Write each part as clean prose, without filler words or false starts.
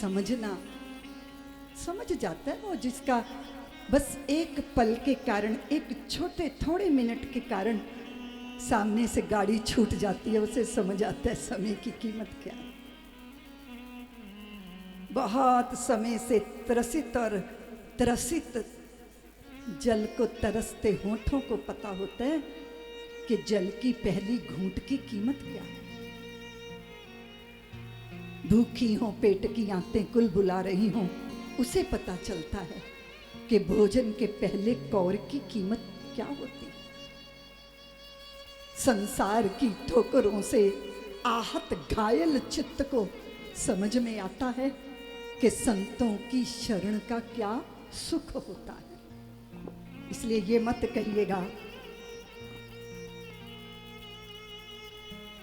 समझना, समझ जाता है वो जिसका बस एक पल के कारण, एक छोटे थोड़े मिनट के कारण सामने से गाड़ी छूट जाती है, उसे समझ आता है समय की कीमत क्या है। बहुत समय से त्रसित और त्रसित जल को तरसते होठों को पता होता है कि जल की पहली घूंट की कीमत क्या है। भूखी हो, पेट की आंतें कुल बुला रही हों, उसे पता चलता है कि भोजन के पहले कौर की कीमत क्या होती है। संसार की ठोकरों से आहत घायल चित्त को समझ में आता है कि संतों की शरण का क्या सुख होता है। इसलिए ये मत कहिएगा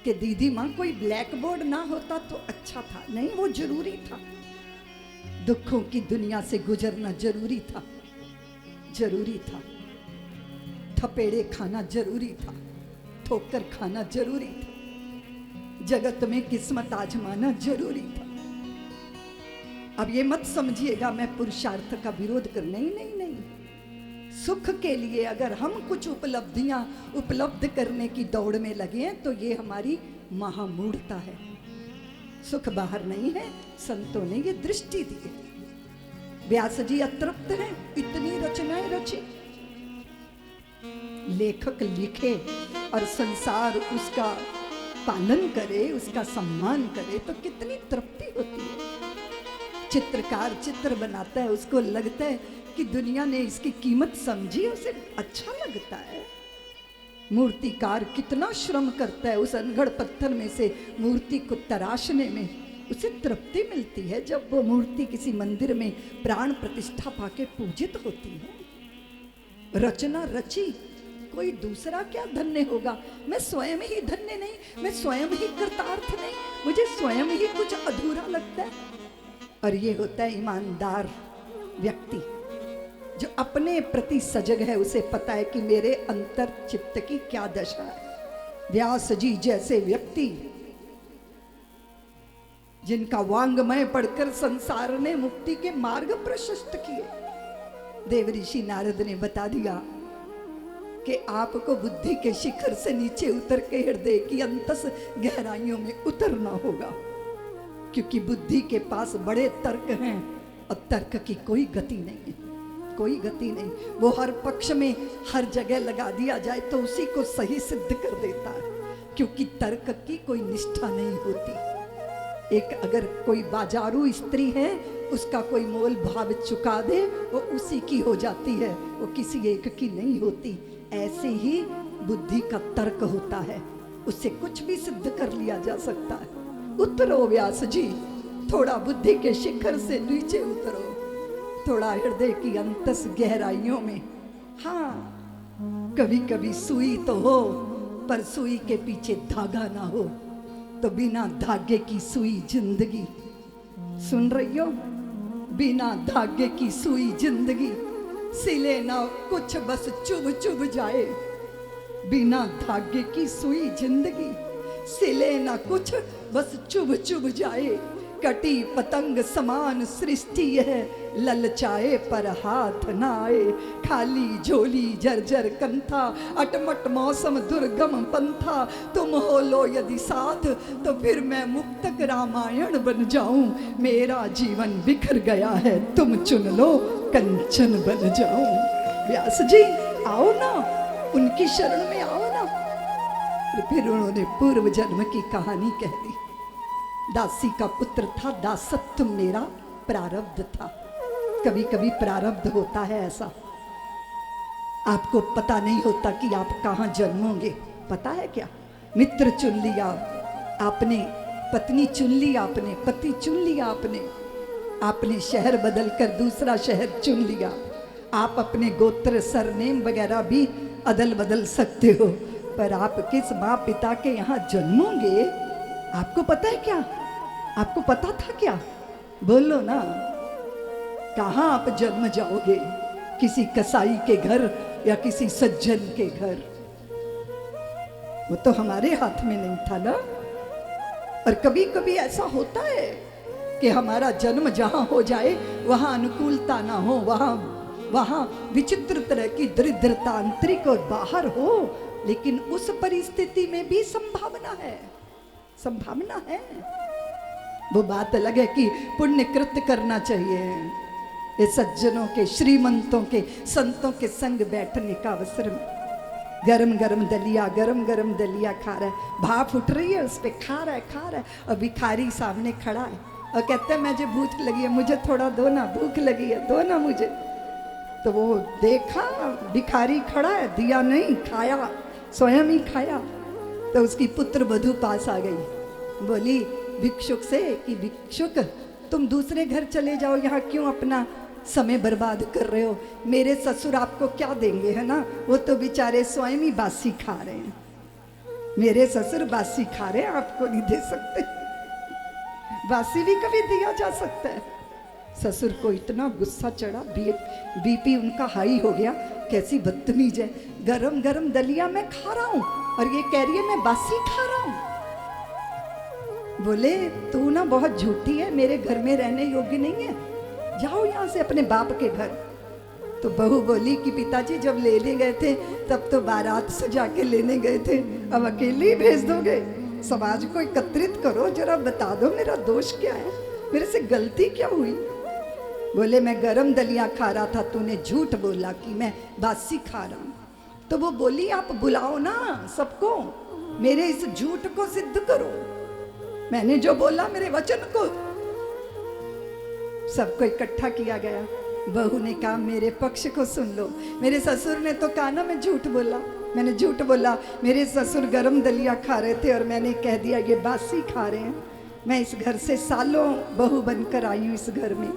कि दीदी माँ कोई ब्लैक बोर्ड ना होता तो अच्छा था। नहीं, वो जरूरी था। दुखों की दुनिया से गुजरना जरूरी था, जरूरी था। थपेड़े खाना जरूरी था, ठोकर खाना जरूरी था, जगत में किस्मत आजमाना जरूरी था। अब ये मत समझिएगा मैं पुरुषार्थ का विरोध कर, नहीं नहीं नहीं। सुख के लिए अगर हम कुछ उपलब्धियां उपलब्ध करने की दौड़ में लगे हैं तो ये हमारी महामूढ़ता है। सुख बाहर नहीं है, संतों ने ये दृष्टि दी है। व्यास जी अतृप्त हैं, इतनी रचनाएं रची, लेखक लिखे और संसार उसका पालन करे, उसका सम्मान करे तो कितनी तृप्ति होती है। चित्रकार चित्र बनाता है, उसको लगता है कि दुनिया ने इसकी कीमत समझी, उसे अच्छा लगता है। मूर्तिकार कितना श्रम करता है उस अनगढ़ पत्थर में से मूर्ति को तराशने में, उसे तृप्ति मिलती है जब वो मूर्ति किसी मंदिर में प्राण प्रतिष्ठा पाके पूजित होती है। रचना रची, कोई दूसरा क्या धन्य होगा? मैं स्वयं ही धन्य नहीं, मैं स्वयं ही कृतार्थ नहीं, मुझे स्वयं ही कुछ अधूरा लगता है। और ये होता है ईमानदार व्यक्ति जो अपने प्रति सजग है, उसे पता है कि मेरे अंतर चित्त की क्या दशा है। व्यास जी जैसे व्यक्ति जिनका वांग्मय पढ़कर संसार ने मुक्ति के मार्ग प्रशस्त किए। देव ऋषि नारद ने बता दिया कि आपको बुद्धि के शिखर से नीचे उतर के हृदय की अंतस गहराइयों में उतरना होगा, क्योंकि बुद्धि के पास बड़े तर्क हैं और तर्क की कोई गति नहीं है, कोई गति नहीं। वो हर पक्ष में हर जगह लगा दिया जाए तो उसी को सही सिद्ध कर देता है, क्योंकि तर्क की कोई निष्ठा नहीं होती। एक अगर कोई बाजारू स्त्री है, उसका कोई मोल भाव चुका दे, वो उसी की हो जाती है, वो किसी एक की नहीं होती। ऐसे ही बुद्धि का तर्क होता है, उससे कुछ भी सिद्ध कर लिया जा सकता है। उतरो व्यास जी, थोड़ा बुद्धि के शिखर से नीचे उतरो, थोड़ा हृदय की अंतस गहराइयों में। हाँ, कभी कभी सुई तो हो, पर सुई के पीछे धागा ना हो, तो बिना धागे की सुई जिंदगी। सुन रही हो? बिना धागे की सुई जिंदगी, सिले ना कुछ बस चुभ चुभ जाए। बिना धागे की सुई जिंदगी, सिले ना कुछ बस चुभ चुभ जाए। कटी पतंग समान सृष्टि है, ललचाए पर हाथ न आए। खाली झोली जर्जर कंथा, अटमट मौसम दुर्गम पंथा। तुम हो लो यदि साथ तो फिर मैं मुक्तक रामायण बन जाऊं। मेरा जीवन बिखर गया है, तुम चुन लो कंचन बन जाऊं। व्यास जी आओ ना, उनकी शरण में आओ ना। फिर उन्होंने पूर्व जन्म की कहानी कह दी। दासी का पुत्र था, दासत्व मेरा प्रारब्ध था। कभी कभी प्रारब्ध होता है ऐसा, आपको पता नहीं होता कि आप कहाँ जन्मोगे। पता है क्या? मित्र चुन लिया आपने, पत्नी चुन ली आपने, पति चुन लिया आपने शहर बदल कर दूसरा शहर चुन लिया। आप अपने गोत्र सरनेम वगैरह भी अदल बदल सकते हो, पर आप किस माँ पिता के यहाँ जन्मोगे आपको पता है क्या? आपको पता था क्या? बोलो ना, कहाँ आप जन्म जाओगे? किसी कसाई के घर या किसी सज्जन के घर? वो तो हमारे हाथ में नहीं था ना। और कभी कभी ऐसा होता है कि हमारा जन्म जहाँ हो जाए वहाँ अनुकूलता ना हो, वहाँ विचित्र तरह की दरिद्रता आंतरिक और बाहर हो, लेकिन उस परिस्थिति में भी संभावना है, संभावना है। वो बात अलग है कि पुण्य कृत्य करना चाहिए, ये सज्जनों के, श्रीमंतों के, संतों के संग बैठने का अवसर में गरम गरम दलिया खा रहा है, भाप उठ रही है उस पर, खा रहा है और भिखारी सामने खड़ा है और कहता है मुझे भूख लगी है, मुझे थोड़ा दो ना, भूख लगी है, दो ना मुझे। तो वो देखा भिखारी खड़ा है, दिया नहीं, खाया, स्वयं ही खाया। तो उसकी पुत्र वधू पास आ गई, बोली भिक्षुक से कि भिक्षुक तुम दूसरे घर चले जाओ, यहाँ क्यों अपना समय बर्बाद कर रहे हो, मेरे ससुर आपको क्या देंगे, है ना, वो तो बेचारे स्वयं ही बासी खा रहे हैं, मेरे ससुर बासी खा रहे हैं, आपको नहीं दे सकते, बासी भी कभी दिया जा सकता है। ससुर को इतना गुस्सा चढ़ा, बीपी उनका हाई हो गया, कैसी बदतमीज है, गरम गरम दलिया मैं खा रहा हूँ और ये कह रही है मैं बासी खा रहा हूँ। बोले तू ना बहुत झूठी है, मेरे घर में रहने योग्य नहीं है, जाओ यहाँ से अपने बाप के घर। तो बहू बोली कि पिताजी जब लेने गए थे तब तो बारात सजा के लेने गए थे, अब अकेले ही भेज दोगे, समाज को एकत्रित करो, जरा बता दो मेरा दोष क्या है, मेरे से गलती क्या हुई। बोले मैं गरम दलिया खा रहा था, तूने झूठ बोला कि मैं बासी खा रहा हूँ। तो वो बोली आप बुलाओ ना सबको, मेरे इस झूठ को सिद्ध करो, मैंने जो बोला मेरे वचन को। सबको इकट्ठा किया गया, बहू ने कहा मेरे पक्ष को सुन लो, मेरे ससुर ने तो कहा ना मैं झूठ बोला, मैंने झूठ बोला, मेरे ससुर गरम दलिया खा रहे थे और मैंने कह दिया ये बासी खा रहे हैं। मैं इस घर से सालों बहू बनकर आई हूँ, इस घर में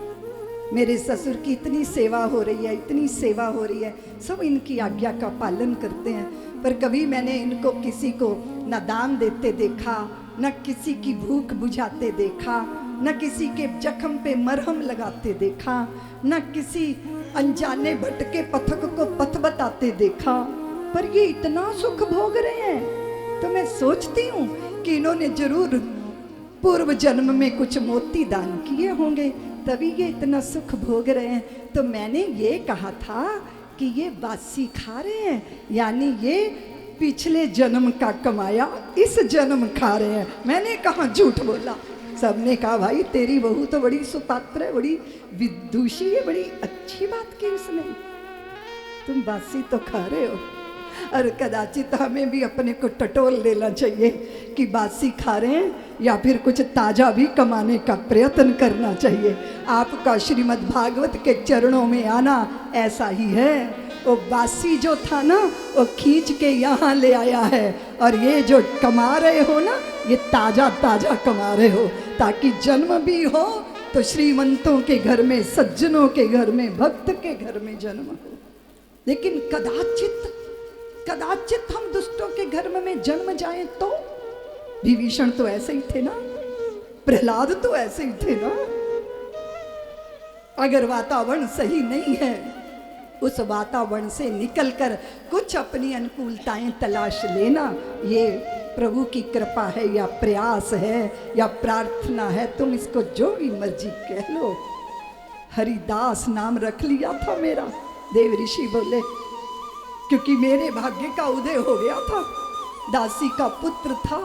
मेरे ससुर की इतनी सेवा हो रही है, इतनी सेवा हो रही है, सब इनकी आज्ञा का पालन करते हैं, पर कभी मैंने इनको किसी को न दान देते देखा, न किसी की भूख बुझाते देखा, न किसी के जख्म पे मरहम लगाते देखा, न किसी अनजाने भटके पथक को पथ बताते देखा, पर ये इतना सुख भोग रहे हैं। तो मैं सोचती हूँ कि इन्होंने जरूर पूर्व जन्म में कुछ मोती दान किए होंगे, तभी ये इतना सुख भोग रहे हैं। तो मैंने ये कहा था कि ये बासी खा रहे हैं, यानी ये पिछले जन्म का कमाया इस जन्म खा रहे हैं। मैंने कहा झूठ बोला। सबने कहा भाई तेरी बहू तो बड़ी सुपात्र है, बड़ी विदुषी है, बड़ी अच्छी बात की उसने, तुम बासी तो खा रहे हो। और कदाचित हमें भी अपने को टटोल लेना चाहिए कि बासी खा रहे हैं या फिर कुछ ताज़ा भी कमाने का प्रयत्न करना चाहिए। आपका श्रीमद् भागवत के चरणों में आना ऐसा ही है, वो बासी जो था ना वो खींच के यहाँ ले आया है, और ये जो कमा रहे हो ना ये ताज़ा ताज़ा कमा रहे हो, ताकि जन्म भी हो तो श्रीमंतों के घर में, सज्जनों के घर में, भक्त के घर में जन्म हो। लेकिन कदाचित हम दुष्टों के घर में जन्म जाएं तो, विभीषण तो ऐसे ही थे ना, प्रहलाद तो ऐसे ही थे ना। अगर वातावरण सही नहीं है, उस वातावरण से निकलकर कुछ अपनी अनुकूलताएं तलाश लेना, ये प्रभु की कृपा है या प्रयास है या प्रार्थना है, तुम इसको जो भी मर्जी कह लो। हरिदास नाम रख लिया था मेरा, देव ऋषि बोले, क्योंकि मेरे भाग्य का उदय हो गया था, दासी का पुत्र था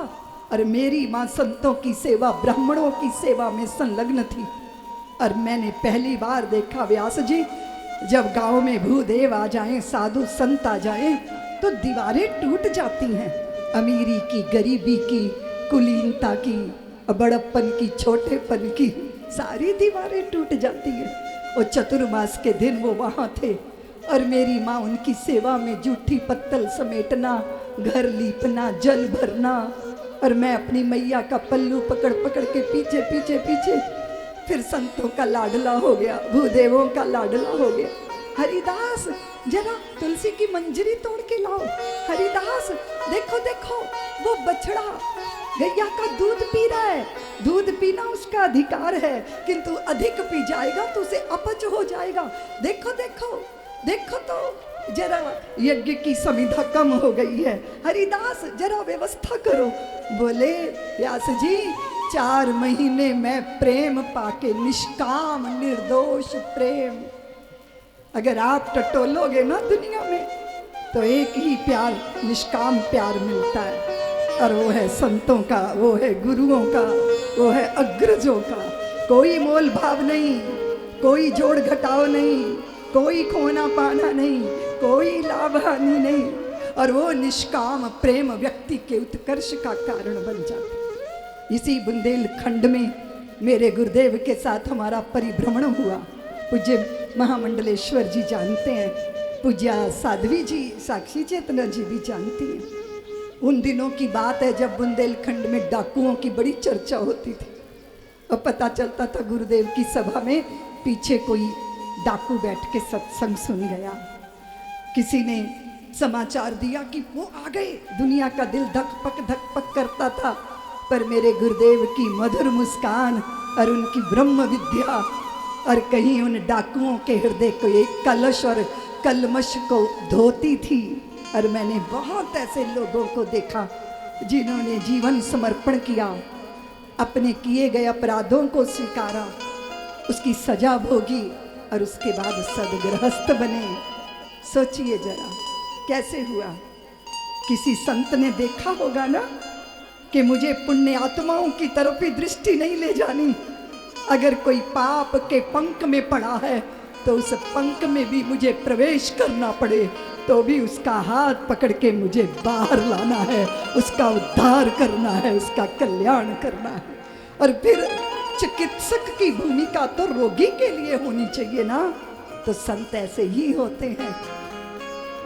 और मेरी माँ संतों की सेवा, ब्राह्मणों की सेवा में संलग्न थी। और मैंने पहली बार देखा व्यास जी, जब गांव में भूदेव आ जाएं, साधु संत आ जाएं, तो दीवारें टूट जाती हैं, अमीरी की, गरीबी की, कुलीनता की, बड़प्पन की, छोटेपन की, सारी दीवारें टूट जाती हैं। और चतुर्मास के दिन वो वहाँ थे और मेरी माँ उनकी सेवा में जूठी पत्तल समेटना, घर लीपना, जल भरना, और मैं अपनी मैया का पल्लू पकड़ पकड़ के पीछे पीछे पीछे, फिर संतों का लाडला हो गया, भूदेवों का लाडला हो गया। हरिदास जरा तुलसी की मंजरी तोड़ के लाओ, हरिदास देखो देखो वो बछड़ा गैया का दूध पी रहा है, दूध पीना उसका अधिकार है, किंतु अधिक पी जाएगा तो उसे अपच हो जाएगा, देखो देखो देखो तो जरा यज्ञ की समिधा कम हो गई है, हरिदास जरा व्यवस्था करो। बोले व्यास जी 4 महीने मैं प्रेम पाके, निष्काम निर्दोष प्रेम। अगर आप टटोलोगे ना दुनिया में तो एक ही प्यार, निष्काम प्यार मिलता है, और वो है संतों का, वो है गुरुओं का, वो है अग्रजों का। कोई मोल भाव नहीं, कोई जोड़ घटाव नहीं, कोई खोना पाना नहीं, कोई लाभ हानि नहीं, और वो निष्काम प्रेम व्यक्ति के उत्कर्ष का कारण बन जाता है। इसी बुंदेलखंड में मेरे गुरुदेव के साथ हमारा परिभ्रमण हुआ। पूज्य महामंडलेश्वर जी जानते हैं, पूज्या साध्वी जी, साक्षी चेतना जी भी जानती हैं। उन दिनों की बात है जब बुंदेलखंड में डाकुओं की बड़ी चर्चा होती थी, और पता चलता था गुरुदेव की सभा में पीछे कोई डाकू बैठ के सत्संग सुन गया। किसी ने समाचार दिया कि वो आ गए। दुनिया का दिल धक पक करता था, पर मेरे गुरुदेव की मधुर मुस्कान और उनकी ब्रह्म विद्या, और कहीं उन डाकुओं के हृदय को एक कलश और कलमश को धोती थी। और मैंने बहुत ऐसे लोगों को देखा जिन्होंने जीवन समर्पण किया, अपने किए गए अपराधों को स्वीकारा, उसकी सजा भोगी, और उसके बाद सदगृहस्थ बने। सोचिए जरा कैसे हुआ। किसी संत ने देखा होगा ना कि मुझे पुण्य आत्माओं की तरफ ही दृष्टि नहीं ले जानी, अगर कोई पाप के पंख में पड़ा है तो उस पंख में भी मुझे प्रवेश करना पड़े तो भी उसका हाथ पकड़ के मुझे बाहर लाना है, उसका उद्धार करना है, उसका कल्याण करना है। और फिर चिकित्सक की भूमिका तो रोगी के लिए होनी चाहिए ना, तो संत ऐसे ही होते हैं।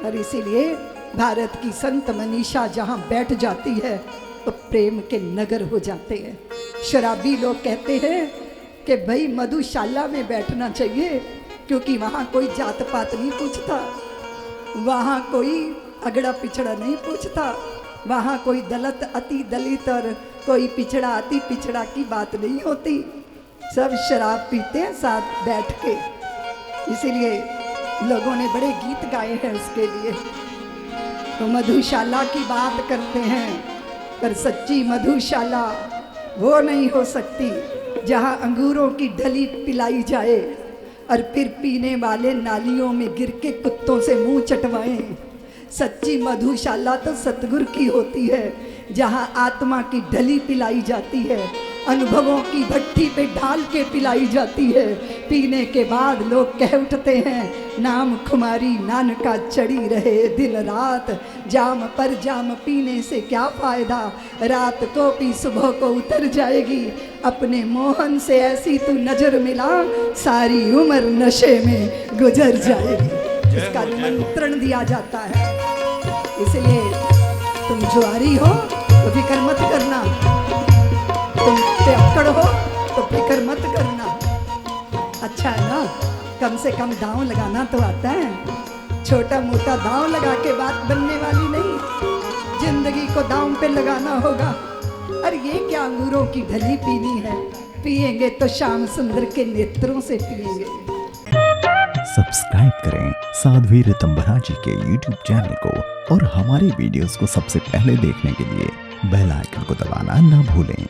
और इसीलिए भारत की संत मनीषा जहाँ बैठ जाती है तो प्रेम के नगर हो जाते हैं। शराबी लोग कहते हैं कि भाई मधुशाला में बैठना चाहिए, क्योंकि वहाँ कोई जात पात नहीं पूछता, वहाँ कोई अगड़ा पिछड़ा नहीं पूछता, वहाँ कोई दलित अति दलित और कोई पिछड़ा अति पिछड़ा की बात नहीं होती। सब शराब पीते हैं साथ बैठ के। इसीलिए लोगों ने बड़े गीत गाए हैं उसके लिए। तो मधुशाला की बात करते हैं, पर सच्ची मधुशाला वो नहीं हो सकती जहाँ अंगूरों की ढली पिलाई जाए और फिर पीने वाले नालियों में गिर के कुत्तों से मुंह चटवाएं। सच्ची मधुशाला तो सतगुरु की होती है, जहाँ आत्मा की ढली पिलाई जाती है, अनुभवों की भट्टी पे ढाल के पिलाई जाती है। पीने के बाद लोग कह उठते हैं, नाम खुमारी नानका चढ़ी रहे दिन रात, जाम पर जाम पीने से क्या फायदा, रात को पी सुबह को उतर जाएगी। अपने मोहन से ऐसी तू नजर मिला, सारी उम्र नशे में गुजर जाएगी। इसका निमंत्रण दिया जाता है। इसलिए तुम जुआरी हो तो फिक्र मत करना, तुम पियक्कड़ हो तो फिक्र मत करना। अच्छा है ना, कम से कम दांव लगाना तो आता है। छोटा मोटा दांव लगा के बात बनने वाली नहीं, जिंदगी को दांव पे लगाना होगा। और ये क्या अंगूरों की ढली पीनी है, पिएंगे तो श्याम सुंदर के नेत्रों से पिएंगे। सब्सक्राइब करें साध्वी ऋतंभरा जी के YouTube चैनल को, और हमारे वीडियोस को सबसे पहले देखने के लिए बेल आइकन को दबाना न भूलें।